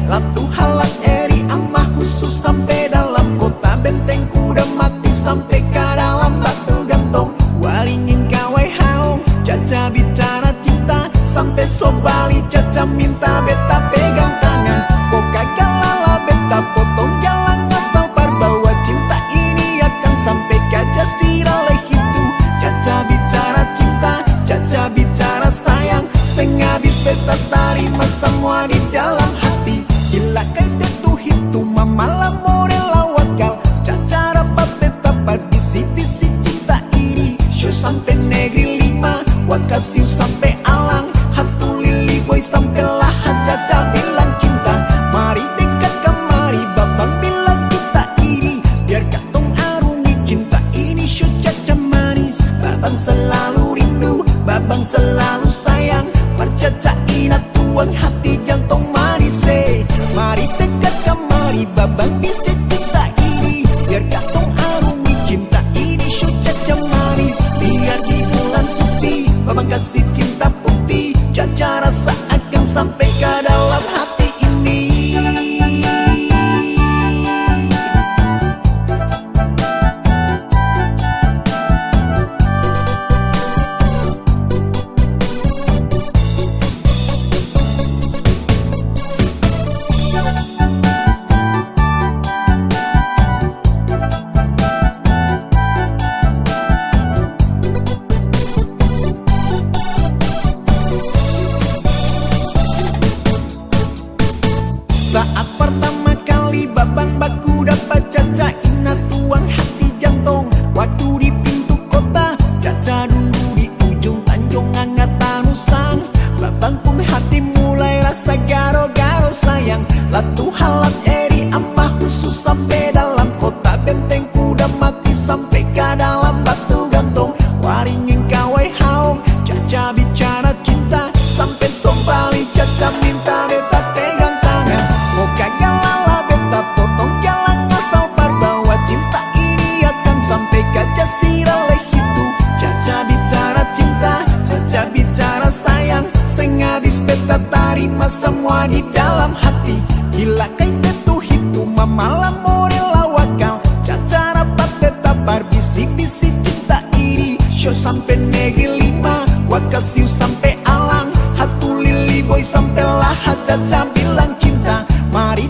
Latu halat eri amah khusus sampai dalam kota benteng kuda mati sampai ke dalam batu gantung. Waringin kawai haung Caca bicara cinta sampai sobali Caca minta beta pegang tangan. Kok kagak lala beta potong jalan asal bahwa cinta ini akan sampai ke Jazirah itu. Caca bicara cinta, Caca bicara sayang, sengabis beta tarima semua di dalam hati. Gila kayak tuh itu malam morela wakal. Caca rapat beta visi cinta ini. Show sampai negeri 5, wakasiu sampai alang, hatu lili boy sampai lahat. Caca bilang cinta, mari dekat kemari babang bilang kita ini, biar katong arungi cinta ini. Show Caca manis, babang selalu rindu, babang selalu sayang, percaca inat tuang hati jantung manis. Mari dekat kemari babang bisa cinta ini, biar katong arungi cinta ini. Show Caca manis, biar di bulan suci babang kasih cinta putih. Caca rasa akan sampai ke dalam hati ini. Saat pertama kali babang baku dapat Caca inat tuang hati jantung. Waktu di pintu kota Caca dulu di ujung Tanjung Angatan Usang. Babang pun hati mulai rasa garo-garo sayang. Latu halat eri amah khusus sampai dalam kota benteng kuda mati sampai ke dalam batu gantung. Waringin kawai haung Caca bicara cinta sampai sombali Caca minta beta pegang tangan. Kok kagak lala beta potong jalan asal bahwa cinta ini akan sampai ke Jazirah itu. Caca bicara cinta, Caca bicara sayang, sengabis beta tarima semua di dalam hati. Gila kayak tuh itu malam morela wakal. Caca rapat beta visi cinta ini. Show sampai negeri 5, wakasiu sampai alang, hatu lili boy sampai lahat. Caca bilang cinta, mari